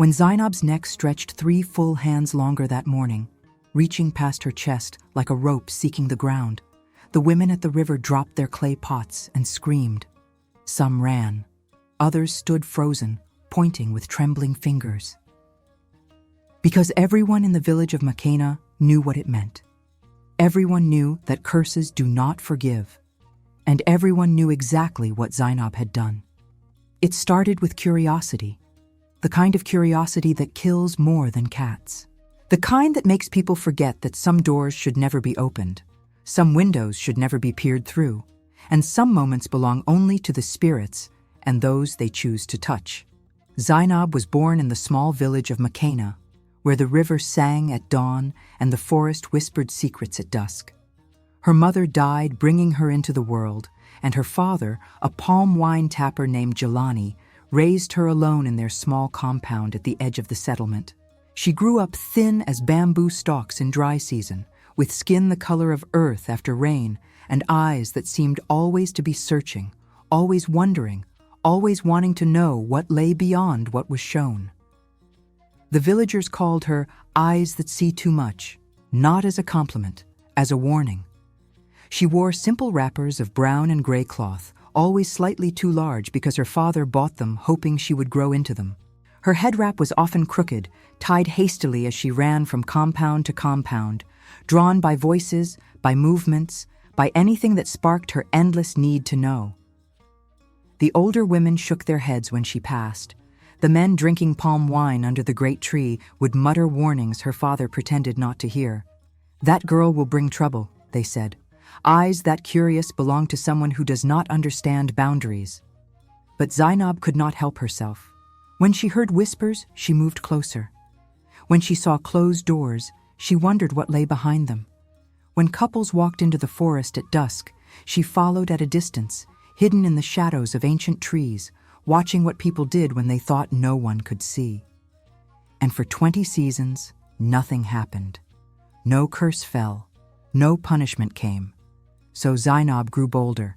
When Zainab's neck stretched 3 full hands longer that morning, reaching past her chest like a rope seeking the ground, the women at the river dropped their clay pots and screamed. Some ran. Others stood frozen, pointing with trembling fingers. Because everyone in the village of Makena knew what it meant. Everyone knew that curses do not forgive, and everyone knew exactly what Zainab had done. It started with curiosity, the kind of curiosity that kills more than cats. The kind that makes people forget that some doors should never be opened, some windows should never be peered through, and some moments belong only to the spirits and those they choose to touch. Zainab was born in the small village of Makena, where the river sang at dawn and the forest whispered secrets at dusk. Her mother died bringing her into the world, and her father, a palm wine tapper named Jelani, raised her alone in their small compound at the edge of the settlement. She grew up thin as bamboo stalks in dry season, with skin the color of earth after rain, and eyes that seemed always to be searching, always wondering, always wanting to know what lay beyond what was shown. The villagers called her eyes that see too much, not as a compliment, as a warning. She wore simple wrappers of brown and gray cloth, always slightly too large because her father bought them hoping she would grow into them. Her head wrap was often crooked, tied hastily as she ran from compound to compound, drawn by voices, by movements, by anything that sparked her endless need to know. The older women shook their heads when she passed. The men drinking palm wine under the great tree would mutter warnings her father pretended not to hear. "That girl will bring trouble," they said. "Eyes that curious belong to someone who does not understand boundaries." But Zainab could not help herself. When she heard whispers, she moved closer. When she saw closed doors, she wondered what lay behind them. When couples walked into the forest at dusk, she followed at a distance, hidden in the shadows of ancient trees, watching what people did when they thought no one could see. And for 20 seasons, nothing happened. No curse fell. No punishment came. So Zainab grew bolder.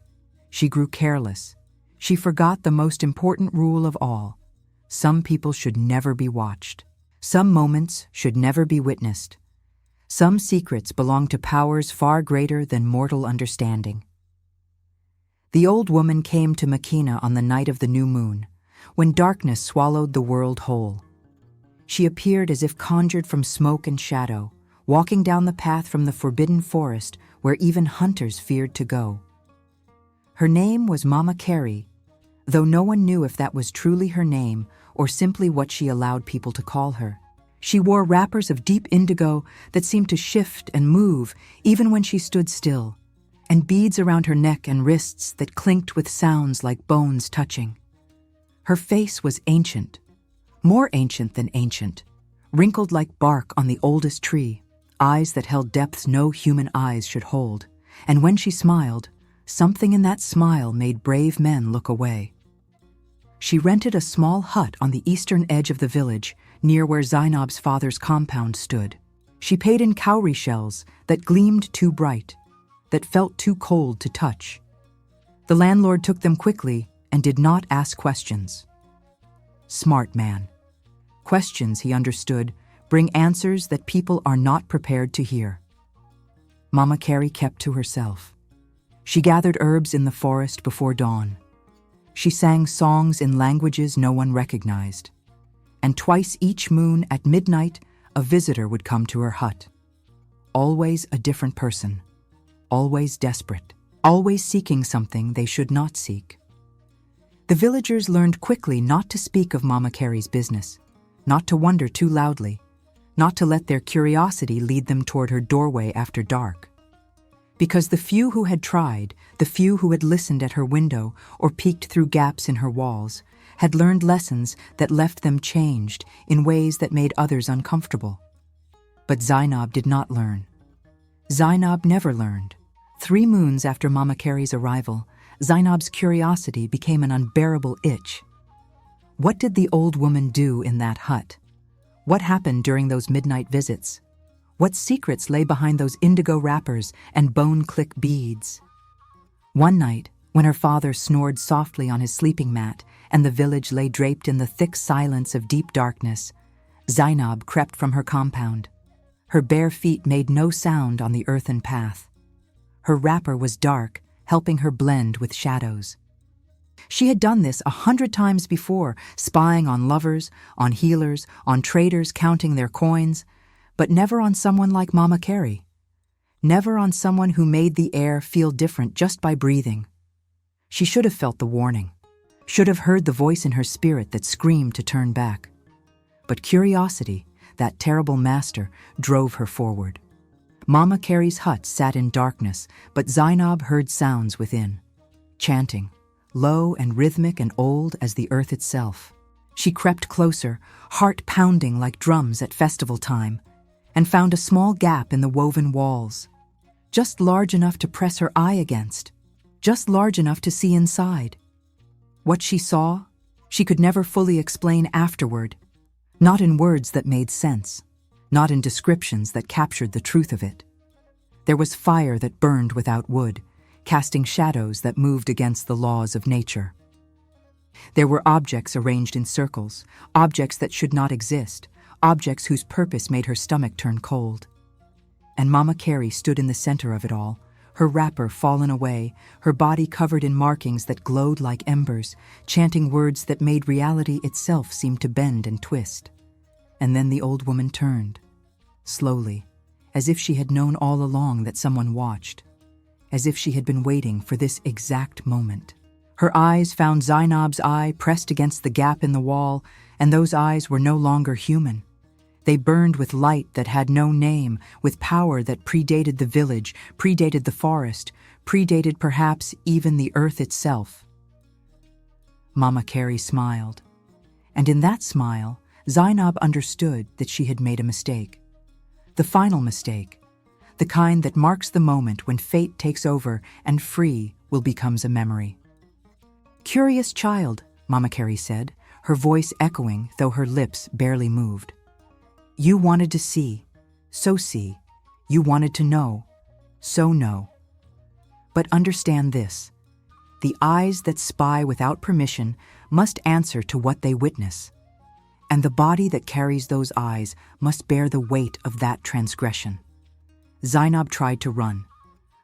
She grew careless. She forgot the most important rule of all. Some people should never be watched. Some moments should never be witnessed. Some secrets belong to powers far greater than mortal understanding. The old woman came to Makena on the night of the new moon, when darkness swallowed the world whole. She appeared as if conjured from smoke and shadow, walking down the path from the forbidden forest where even hunters feared to go. Her name was Mama Carey, though no one knew if that was truly her name or simply what she allowed people to call her. She wore wrappers of deep indigo that seemed to shift and move even when she stood still, and beads around her neck and wrists that clinked with sounds like bones touching. Her face was ancient, more ancient than ancient, wrinkled like bark on the oldest tree, eyes that held depths no human eyes should hold, and when she smiled, something in that smile made brave men look away. She rented a small hut on the eastern edge of the village, near where Zainab's father's compound stood. She paid in cowrie shells that gleamed too bright, that felt too cold to touch. The landlord took them quickly and did not ask questions. Smart man. Questions, he understood, bring answers that people are not prepared to hear. Mama Carey kept to herself. She gathered herbs in the forest before dawn. She sang songs in languages no one recognized. And twice each moon at midnight, a visitor would come to her hut. Always a different person. Always desperate. Always seeking something they should not seek. The villagers learned quickly not to speak of Mama Carey's business, not to wonder too loudly, not to let their curiosity lead them toward her doorway after dark. Because the few who had tried, the few who had listened at her window or peeked through gaps in her walls, had learned lessons that left them changed in ways that made others uncomfortable. But Zainab did not learn. Zainab never learned. 3 moons after Mama Carey's arrival, Zainab's curiosity became an unbearable itch. What did the old woman do in that hut? What happened during those midnight visits? What secrets lay behind those indigo wrappers and bone-click beads? One night, When her father snored softly on his sleeping mat and the village lay draped in the thick silence of deep darkness, Zainab crept from her compound. Her bare feet made no sound on the earthen path. Her wrapper was dark, helping her blend with shadows. She had done this 100 times before, spying on lovers, on healers, on traders counting their coins, but never on someone like Mama Carey. Never on someone who made the air feel different just by breathing. She should have felt the warning, should have heard the voice in her spirit that screamed to turn back. But curiosity, that terrible master, drove her forward. Mama Carey's hut sat in darkness, but Zainab heard sounds within. Chanting, low and rhythmic and old as the earth itself. She crept closer, heart pounding like drums at festival time, and found a small gap in the woven walls, just large enough to press her eye against, just large enough to see inside. What she saw, she could never fully explain afterward, not in words that made sense, not in descriptions that captured the truth of it. There was fire that burned without wood, casting shadows that moved against the laws of nature. There were objects arranged in circles, objects that should not exist, objects whose purpose made her stomach turn cold. And Mama Carey stood in the center of it all, her wrapper fallen away, her body covered in markings that glowed like embers, chanting words that made reality itself seem to bend and twist. And then the old woman turned, slowly, as if she had known all along that someone watched, as if she had been waiting for this exact moment. Her eyes found Zainab's eye pressed against the gap in the wall, and those eyes were no longer human. They burned with light that had no name, with power that predated the village, predated the forest, predated perhaps even the earth itself. Mama Carey smiled, and in that smile, Zainab understood that she had made a mistake. The final mistake, the kind that marks the moment when fate takes over and free will becomes a memory. "Curious child," Mama Carey said, her voice echoing though her lips barely moved. "You wanted to see, so see. You wanted to know, so know. But understand this. The eyes that spy without permission must answer to what they witness. And the body that carries those eyes must bear the weight of that transgression." Zainab tried to run.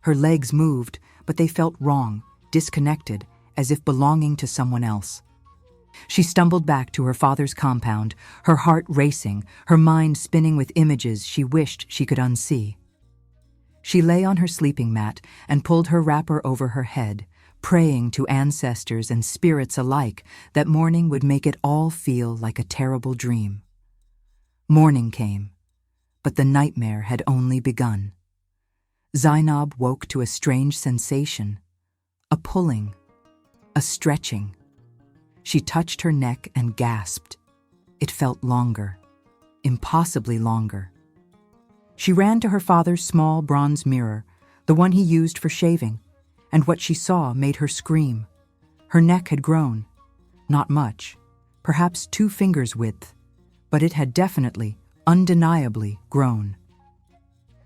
Her legs moved, but they felt wrong, disconnected, as if belonging to someone else. She stumbled back to her father's compound, her heart racing, her mind spinning with images she wished she could unsee. She lay on her sleeping mat and pulled her wrapper over her head, praying to ancestors and spirits alike that morning would make it all feel like a terrible dream. Morning came, but the nightmare had only begun. Zainab woke to a strange sensation, a pulling, a stretching. She touched her neck and gasped. It felt longer, impossibly longer. She ran to her father's small bronze mirror, the one he used for shaving, and what she saw made her scream. Her neck had grown. Not much, perhaps 2 fingers' width, but it had definitely, undeniably grown.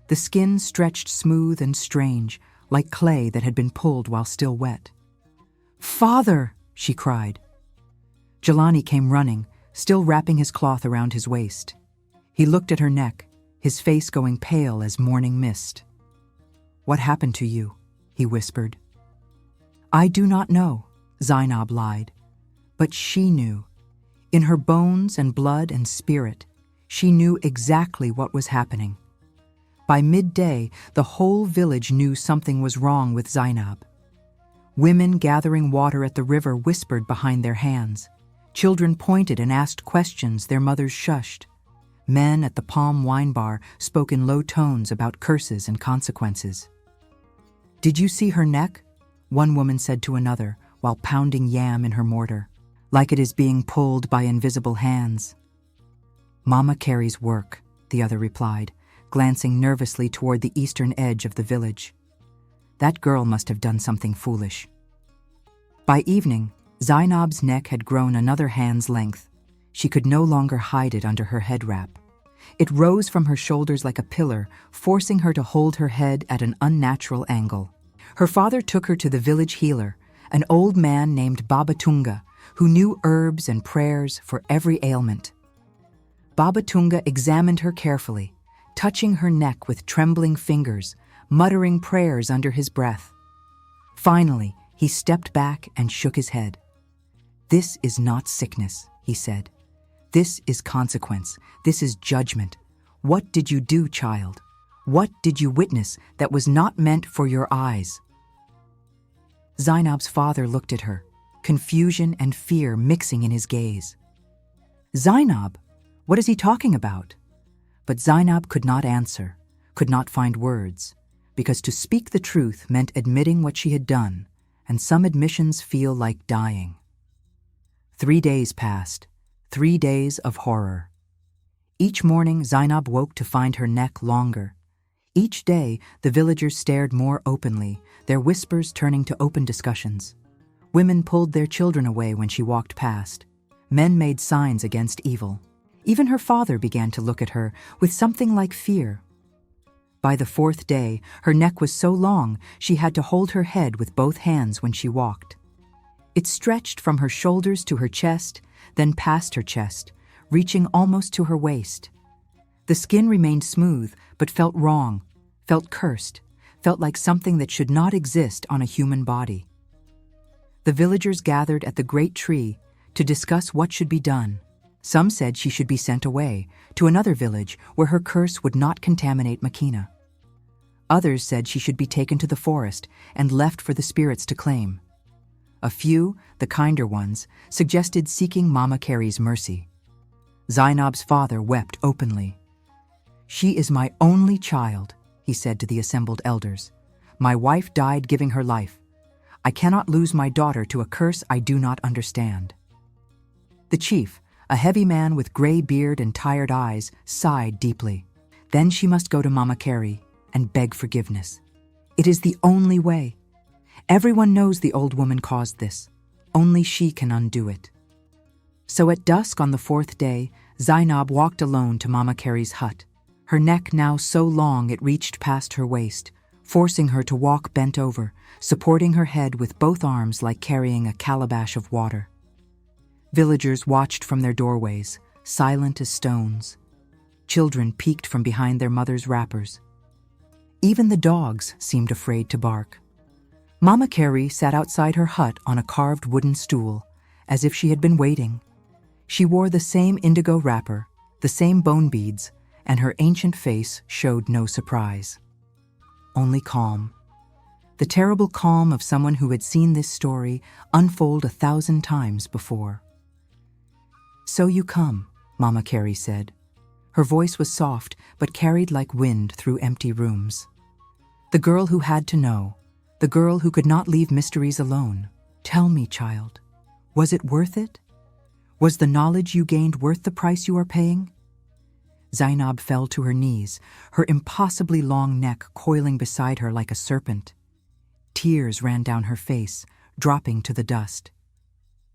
The skin stretched smooth and strange, like clay that had been pulled while still wet. "Father!" she cried. Jelani came running, still wrapping his cloth around his waist. He looked at her neck, his face going pale as morning mist. "What happened to you?" he whispered. "I do not know," Zainab lied. But she knew. In her bones and blood and spirit, she knew exactly what was happening. By midday, the whole village knew something was wrong with Zainab. Women gathering water at the river whispered behind their hands. Children pointed and asked questions their mothers shushed. Men at the Palm Wine Bar spoke in low tones about curses and consequences. "Did you see her neck?" one woman said to another while pounding yam in her mortar, "like it is being pulled by invisible hands." "Mama Carey's work," the other replied, glancing nervously toward the eastern edge of the village. "That girl must have done something foolish." By evening, Zainab's neck had grown another hand's length. She could no longer hide it under her head wrap. It rose from her shoulders like a pillar, forcing her to hold her head at an unnatural angle. Her father took her to the village healer, an old man named Babatunga, who knew herbs and prayers for every ailment. Babatunga examined her carefully, touching her neck with trembling fingers, muttering prayers under his breath. Finally, he stepped back and shook his head. "This is not sickness," he said. "This is consequence. This is judgment. What did you do, child? What did you witness that was not meant for your eyes?" Zainab's father looked at her, confusion and fear mixing in his gaze. "Zainab, what is he talking about?" But Zainab could not answer, could not find words, because to speak the truth meant admitting what she had done, and some admissions feel like dying. 3 days passed, 3 days of horror. Each morning Zainab woke to find her neck longer. Each day the villagers stared more openly, their whispers turning to open discussions. Women pulled their children away when she walked past. Men made signs against evil. Even her father began to look at her with something like fear. By the 4th day, her neck was so long she had to hold her head with both hands when she walked. It stretched from her shoulders to her chest, then past her chest, reaching almost to her waist. The skin remained smooth, but felt wrong, felt cursed, felt like something that should not exist on a human body. The villagers gathered at the great tree to discuss what should be done. Some said she should be sent away to another village where her curse would not contaminate Makina. Others said she should be taken to the forest and left for the spirits to claim. A few, the kinder ones, suggested seeking Mama Carey's mercy. Zainab's father wept openly. "She is my only child," he said to the assembled elders. "My wife died giving her life. I cannot lose my daughter to a curse I do not understand." The chief, a heavy man with gray beard and tired eyes, sighed deeply. Then she must go to Mama Carey and beg forgiveness. It is the only way. Everyone knows the old woman caused this. Only she can undo it. So at dusk on the 4th day, Zainab walked alone to Mama Carey's hut, her neck now so long it reached past her waist, forcing her to walk bent over, supporting her head with both arms like carrying a calabash of water. Villagers watched from their doorways, silent as stones. Children peeked from behind their mothers' wrappers. Even the dogs seemed afraid to bark. Mama Carey sat outside her hut on a carved wooden stool, as if she had been waiting. She wore the same indigo wrapper, the same bone beads, and her ancient face showed no surprise. Only calm. The terrible calm of someone who had seen this story unfold 1,000 times before. "So you come," Mama Carey said. Her voice was soft, but carried like wind through empty rooms. The girl who had to know, the girl who could not leave mysteries alone. "Tell me, child, was it worth it? Was the knowledge you gained worth the price you are paying?" Zainab fell to her knees, her impossibly long neck coiling beside her like a serpent. Tears ran down her face, dropping to the dust.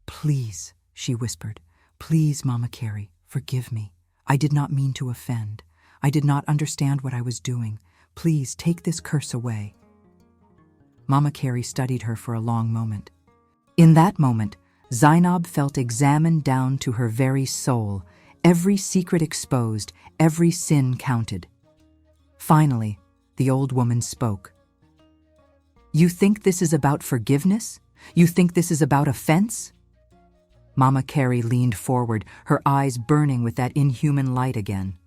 "Please," she whispered, "please, Mama Carey, forgive me. I did not mean to offend. I did not understand what I was doing. Please take this curse away." Mama Carey studied her for a long moment. In that moment, Zainab felt examined down to her very soul, every secret exposed, every sin counted. Finally, the old woman spoke. "You think this is about forgiveness? You think this is about offense?" Mama Carey leaned forward, her eyes burning with that inhuman light again.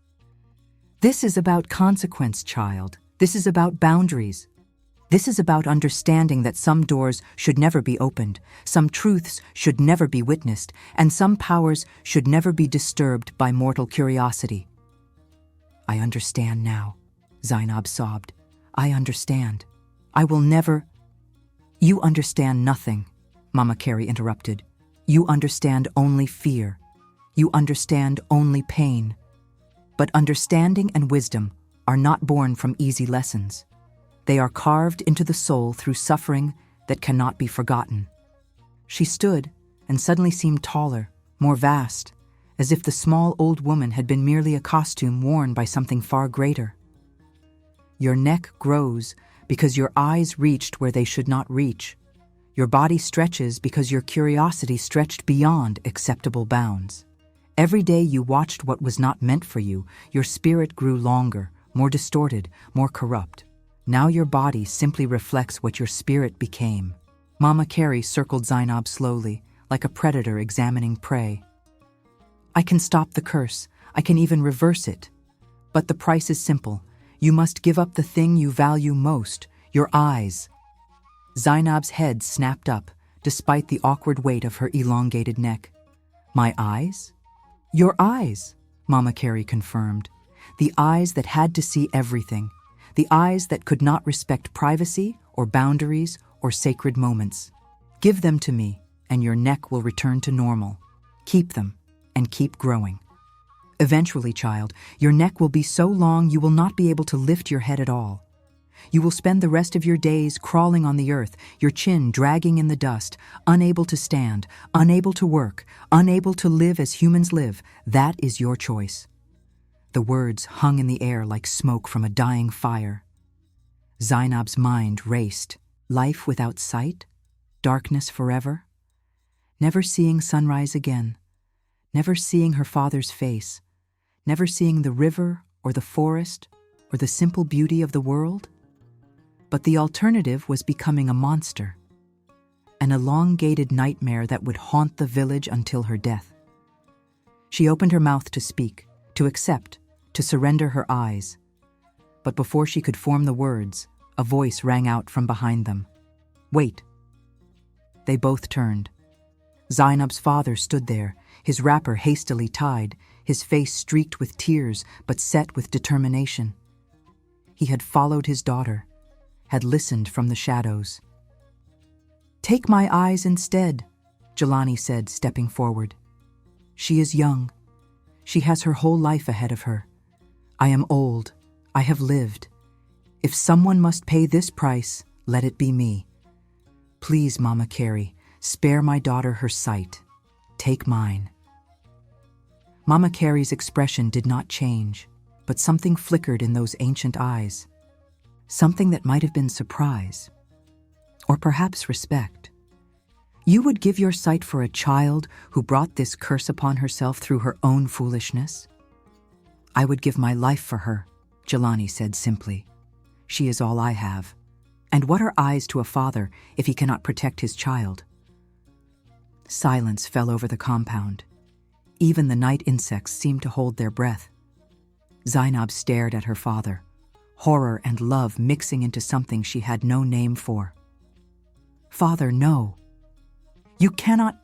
"This is about consequence, child. This is about boundaries. This is about understanding that some doors should never be opened, some truths should never be witnessed, and some powers should never be disturbed by mortal curiosity." "I understand now," Zainab sobbed. "I understand. I will never—" "You understand nothing," Mama Carey interrupted. "You understand only fear. You understand only pain. But understanding and wisdom are not born from easy lessons. They are carved into the soul through suffering that cannot be forgotten." She stood and suddenly seemed taller, more vast, as if the small old woman had been merely a costume worn by something far greater. "Your neck grows because your eyes reached where they should not reach. Your body stretches because your curiosity stretched beyond acceptable bounds. Every day you watched what was not meant for you, your spirit grew longer, more distorted, more corrupt. Now your body simply reflects what your spirit became. Mama Carey circled Zainab slowly, like a predator examining prey. I can stop the curse. I can even reverse it. But the price is simple. You must give up the thing you value most, your eyes. Zainab's head snapped up, despite the awkward weight of her elongated neck. My eyes? Your eyes, Mama Carey confirmed. The eyes that had to see everything. The eyes that could not respect privacy or boundaries or sacred moments. Give them to me, and your neck will return to normal. Keep them, and keep growing. Eventually, child, your neck will be so long you will not be able to lift your head at all. You will spend the rest of your days crawling on the earth, your chin dragging in the dust, unable to stand, unable to work, unable to live as humans live. That is your choice. The words hung in the air like smoke from a dying fire. Zainab's mind raced. Life without sight? Darkness forever? Never seeing sunrise again. Never seeing her father's face. Never seeing the river or the forest or the simple beauty of the world? But the alternative was becoming a monster. An elongated nightmare that would haunt the village until her death. She opened her mouth to speak, to accept, to surrender her eyes. But before she could form the words, a voice rang out from behind them. Wait. They both turned. Zainab's father stood there, his wrapper hastily tied, his face streaked with tears but set with determination. He had followed his daughter, had listened from the shadows. Take my eyes instead, Jelani said, stepping forward. She is young. She has her whole life ahead of her. I am old. I have lived. If someone must pay this price, let it be me. Please, Mama Carey, spare my daughter her sight. Take mine. Mama Carey's expression did not change, but something flickered in those ancient eyes. Something that might have been surprise, or perhaps respect. You would give your sight for a child who brought this curse upon herself through her own foolishness? I would give my life for her, Jelani said simply. She is all I have. And what are eyes to a father if he cannot protect his child? Silence fell over the compound. Even the night insects seemed to hold their breath. Zainab stared at her father, horror and love mixing into something she had no name for. Father, no. You cannot.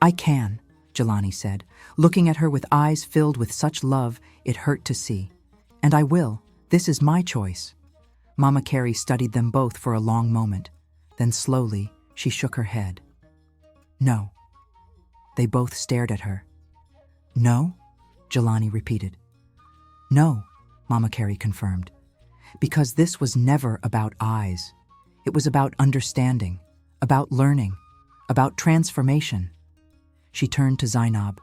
I can, Jelani said, looking at her with eyes filled with such love it hurt to see. And I will. This is my choice. Mama Carey studied them both for a long moment. Then slowly, she shook her head. No. They both stared at her. No? Jelani repeated. No, Mama Carey confirmed. Because this was never about eyes. It was about understanding, about learning, about transformation. She turned to Zainab.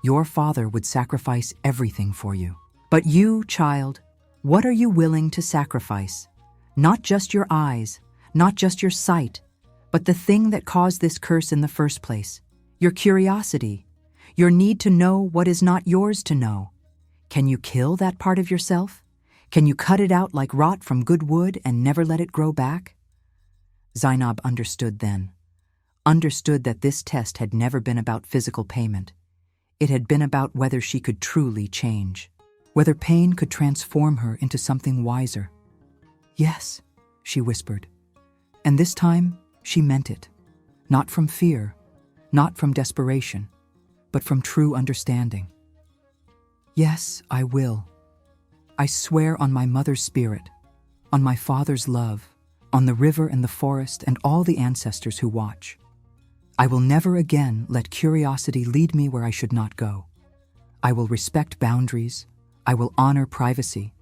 Your father would sacrifice everything for you. But you, child, what are you willing to sacrifice? Not just your eyes, not just your sight, but the thing that caused this curse in the first place. Your curiosity, your need to know what is not yours to know. Can you kill that part of yourself? Can you cut it out like rot from good wood and never let it grow back? Zainab understood then. Understood that this test had never been about physical payment. It had been about whether she could truly change. Whether pain could transform her into something wiser. Yes, she whispered. And this time, she meant it. Not from fear, not from desperation, but from true understanding. Yes, I will. I swear on my mother's spirit, on my father's love, on the river and the forest and all the ancestors who watch. I will never again let curiosity lead me where I should not go. I will respect boundaries. I will honor privacy.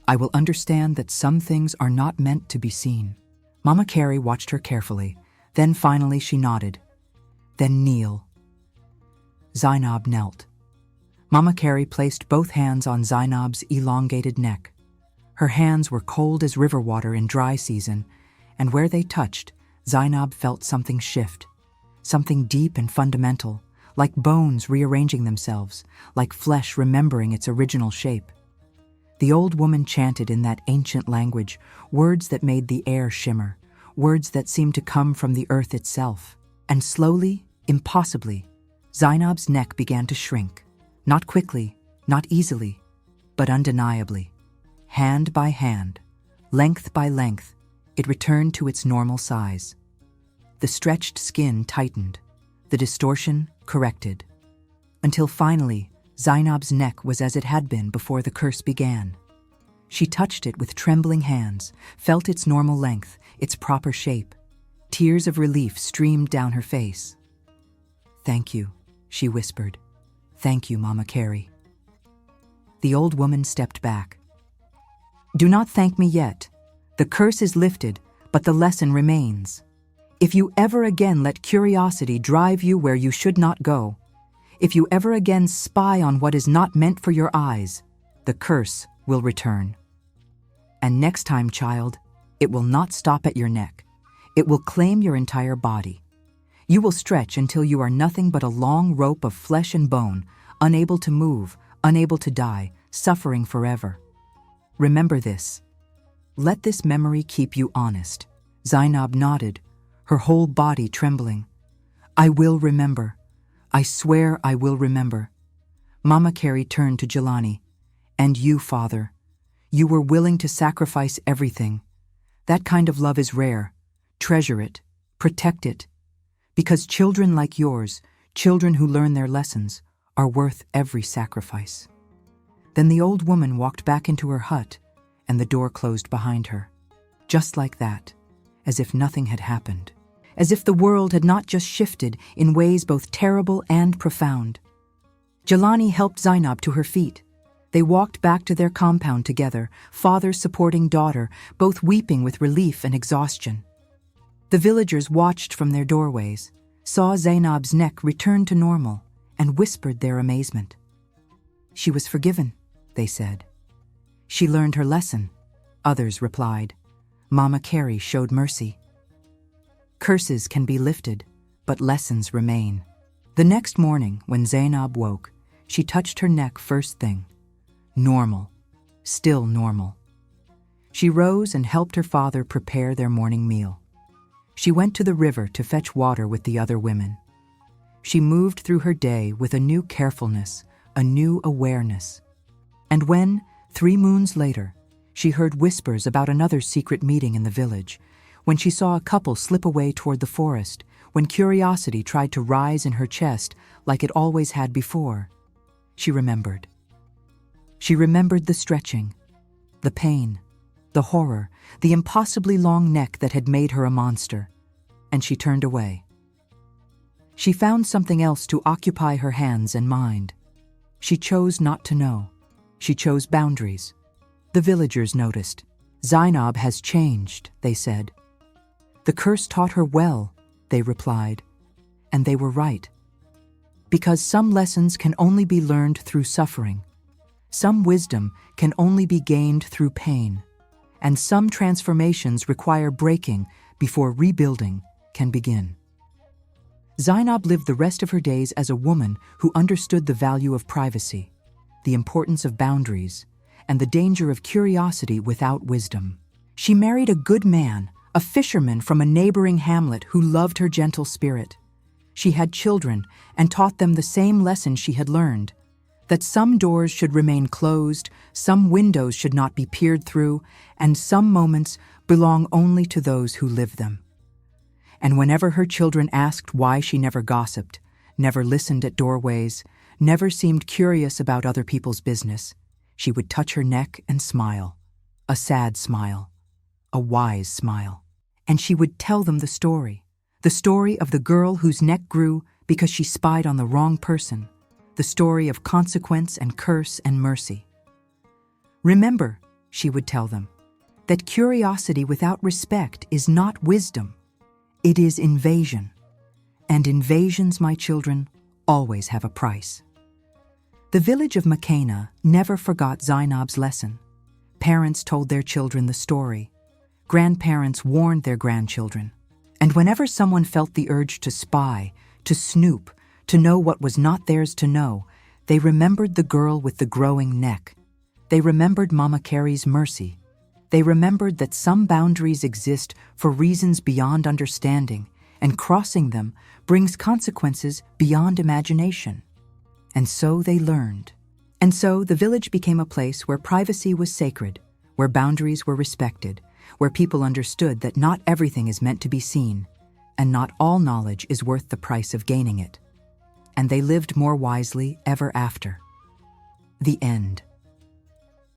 I will understand that some things are not meant to be seen. Mama Carey watched her carefully. Then finally she nodded. Then kneel. Zainab knelt. Mama Carey placed both hands on Zainab's elongated neck. Her hands were cold as river water in dry season, and where they touched, Zainab felt something shift, something deep and fundamental, like bones rearranging themselves, like flesh remembering its original shape. The old woman chanted in that ancient language, words that made the air shimmer, words that seemed to come from the earth itself. And slowly, impossibly, Zainab's neck began to shrink. Not quickly, not easily, but undeniably. Hand by hand, length by length, it returned to its normal size. The stretched skin tightened, the distortion corrected, until finally, Zainab's neck was as it had been before the curse began. She touched it with trembling hands, felt its normal length, its proper shape. Tears of relief streamed down her face. "Thank you," she whispered. "Thank you, Mama Carey." The old woman stepped back. "Do not thank me yet. The curse is lifted, but the lesson remains. If you ever again let curiosity drive you where you should not go, if you ever again spy on what is not meant for your eyes, the curse will return. And next time, child, it will not stop at your neck. It will claim your entire body. You will stretch until you are nothing but a long rope of flesh and bone, unable to move, unable to die, suffering forever. Remember this. Let this memory keep you honest." Zainab nodded, her whole body trembling. "I will remember. I swear I will remember." Mama Carey turned to Jelani. "And you, Father, you were willing to sacrifice everything. That kind of love is rare. Treasure it, protect it, because children like yours, children who learn their lessons, are worth every sacrifice." Then the old woman walked back into her hut, and the door closed behind her. Just like that, as if nothing had happened. As if the world had not just shifted in ways both terrible and profound. Jelani helped Zainab to her feet. They walked back to their compound together, father supporting daughter, both weeping with relief and exhaustion. The villagers watched from their doorways, saw Zainab's neck return to normal, and whispered their amazement. "She was forgiven," they said. "She learned her lesson," others replied. Mama Carey showed mercy. Curses can be lifted, but lessons remain. The next morning, when Zainab woke, she touched her neck first thing. Normal. Still normal. She rose and helped her father prepare their morning meal. She went to the river to fetch water with the other women. She moved through her day with a new carefulness, a new awareness. And when, 3 moons later, she heard whispers about another secret meeting in the village, when she saw a couple slip away toward the forest, when curiosity tried to rise in her chest like it always had before, she remembered. She remembered the stretching, the pain, the horror, the impossibly long neck that had made her a monster, and she turned away. She found something else to occupy her hands and mind. She chose not to know. She chose boundaries. The villagers noticed. "Zainab has changed," they said. "The curse taught her well," they replied. And they were right. Because some lessons can only be learned through suffering. Some wisdom can only be gained through pain. And some transformations require breaking before rebuilding can begin. Zainab lived the rest of her days as a woman who understood the value of privacy, the importance of boundaries, and the danger of curiosity without wisdom. She married a good man, a fisherman from a neighboring hamlet who loved her gentle spirit. She had children and taught them the same lesson she had learned, that some doors should remain closed, some windows should not be peered through, and some moments belong only to those who live them. And whenever her children asked why she never gossiped, never listened at doorways, never seemed curious about other people's business, she would touch her neck and smile, a sad smile, a wise smile. And she would tell them the story of the girl whose neck grew because she spied on the wrong person, the story of consequence and curse and mercy. "Remember," she would tell them, "that curiosity without respect is not wisdom. It is invasion. And invasions, my children, always have a price." The village of Makena never forgot Zainab's lesson. Parents told their children the story. Grandparents warned their grandchildren. And whenever someone felt the urge to spy, to snoop, to know what was not theirs to know, they remembered the girl with the growing neck. They remembered Mama Carey's mercy. They remembered that some boundaries exist for reasons beyond understanding, and crossing them brings consequences beyond imagination. And so they learned. And so the village became a place where privacy was sacred, where boundaries were respected, where people understood that not everything is meant to be seen, and not all knowledge is worth the price of gaining it. And they lived more wisely ever after. The end.